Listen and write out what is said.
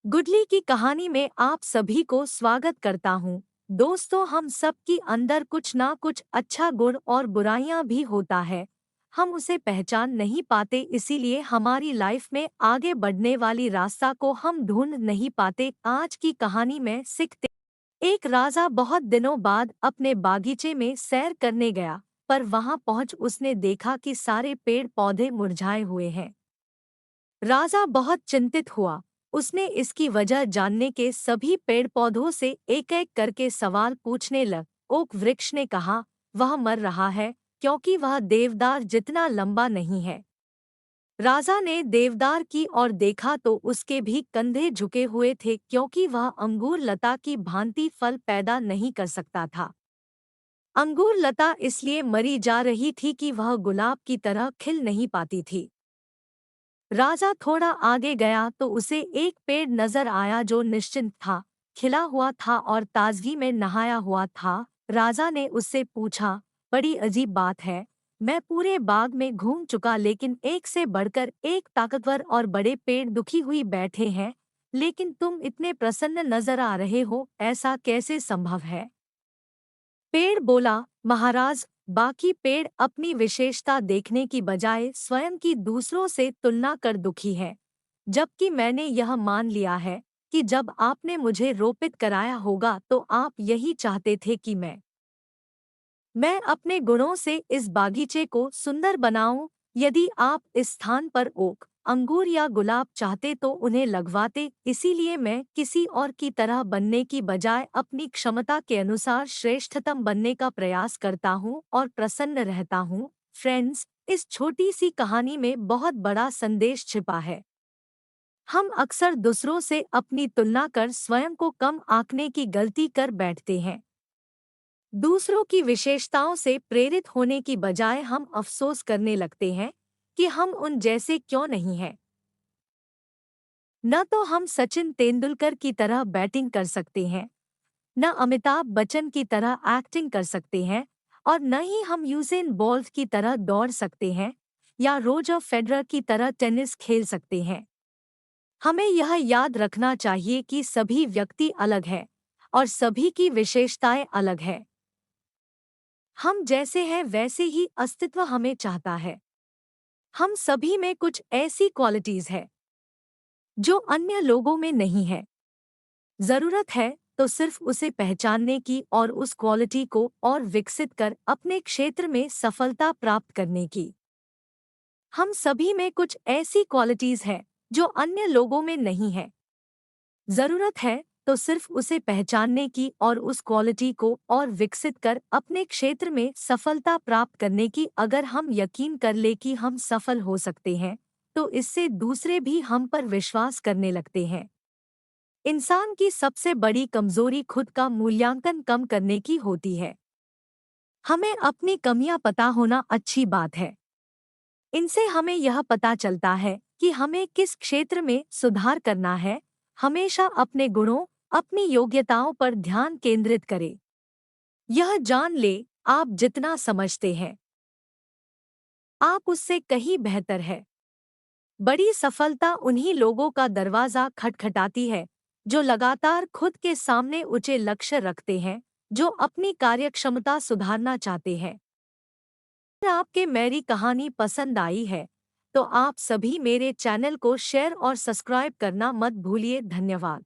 Goodly की कहानी में आप सभी को स्वागत करता हूँ। दोस्तों, हम सब की अंदर कुछ ना कुछ अच्छा गुण और बुराइयां भी होता है। हम उसे पहचान नहीं पाते, इसीलिए हमारी लाइफ में आगे बढ़ने वाली रास्ता को हम ढूंढ नहीं पाते। आज की कहानी में सीखते, एक राजा बहुत दिनों बाद अपने बागीचे में सैर करने गया, पर वहां पहुंच उसने देखा कि सारे पेड़ पौधे मुरझाए हुए हैं। राजा बहुत चिंतित हुआ। उसने इसकी वजह जानने के सभी पेड़ पौधों से एक एक करके सवाल पूछने लग। ओक वृक्ष ने कहा, वह मर रहा है क्योंकि वह देवदार जितना लंबा नहीं है। राजा ने देवदार की ओर देखा तो उसके भी कंधे झुके हुए थे, क्योंकि वह अंगूर लता की भांति फल पैदा नहीं कर सकता था। अंगूर लता इसलिए मरी जा रही थी कि वह गुलाब की तरह खिल नहीं पाती थी। राजा थोड़ा आगे गया तो उसे एक पेड़ नजर आया जो निश्चिंत था, खिला हुआ था और ताजगी में नहाया हुआ था। राजा ने उससे पूछा, बड़ी अजीब बात है, मैं पूरे बाग में घूम चुका लेकिन एक से बढ़कर एक ताकतवर और बड़े पेड़ दुखी हुई बैठे हैं, लेकिन तुम इतने प्रसन्न नजर आ रहे हो, ऐसा कैसे संभव है? पेड़ बोला, महाराज, बाकी पेड़ अपनी विशेषता देखने की बजाय स्वयं की दूसरों से तुलना कर दुखी है, जबकि मैंने यह मान लिया है कि जब आपने मुझे रोपित कराया होगा तो आप यही चाहते थे कि मैं अपने गुणों से इस बागीचे को सुंदर बनाऊं। यदि आप इस स्थान पर ओक, अंगूर या गुलाब चाहते तो उन्हें लगवाते, इसीलिए मैं किसी और की तरह बनने की बजाय अपनी क्षमता के अनुसार श्रेष्ठतम बनने का प्रयास करता हूं और प्रसन्न रहता हूं। फ्रेंड्स, इस छोटी सी कहानी में बहुत बड़ा संदेश छिपा है। हम अक्सर दूसरों से अपनी तुलना कर स्वयं को कम आंकने की गलती कर बैठते हैं। दूसरों की विशेषताओं से प्रेरित होने की बजाय हम अफसोस करने लगते हैं कि हम उन जैसे क्यों नहीं हैं। न तो हम सचिन तेंदुलकर की तरह बैटिंग कर सकते हैं, न अमिताभ बच्चन की तरह एक्टिंग कर सकते हैं, और न ही हम यूसेन बोल्ट की तरह दौड़ सकते हैं या रोजर फेडरर की तरह टेनिस खेल सकते हैं। हमें यह याद रखना चाहिए कि सभी व्यक्ति अलग हैं और सभी की विशेषताएं अलग हैं। हम जैसे हैं वैसे ही अस्तित्व हमें चाहता है। हम सभी में कुछ ऐसी क्वालिटीज है जो अन्य लोगों में नहीं है। जरूरत है तो सिर्फ उसे पहचानने की और उस क्वालिटी को और विकसित कर अपने क्षेत्र में सफलता प्राप्त करने की। हम सभी में कुछ ऐसी क्वालिटीज है जो अन्य लोगों में नहीं है। जरूरत है तो सिर्फ उसे पहचानने की और उस क्वालिटी को और विकसित कर अपने क्षेत्र में सफलता प्राप्त करने की। अगर हम यकीन कर ले कि हम सफल हो सकते हैं, तो इससे दूसरे भी हम पर विश्वास करने लगते हैं। इंसान की सबसे बड़ी कमजोरी खुद का मूल्यांकन कम करने की होती है। हमें अपनी कमियां पता होना अच्छी बात है। इनसे हमें यह पता चलता है कि हमें किस क्षेत्र में सुधार करना है। हमेशा अपने गुणों, अपनी योग्यताओं पर ध्यान केंद्रित करें। यह जान ले, आप जितना समझते हैं आप उससे कहीं बेहतर है। बड़ी सफलता उन्हीं लोगों का दरवाजा खटखटाती है जो लगातार खुद के सामने ऊंचे लक्ष्य रखते हैं, जो अपनी कार्यक्षमता सुधारना चाहते हैं। अगर आपके मेरी कहानी पसंद आई है तो आप सभी मेरे चैनल को शेयर और सब्सक्राइब करना मत भूलिए। धन्यवाद।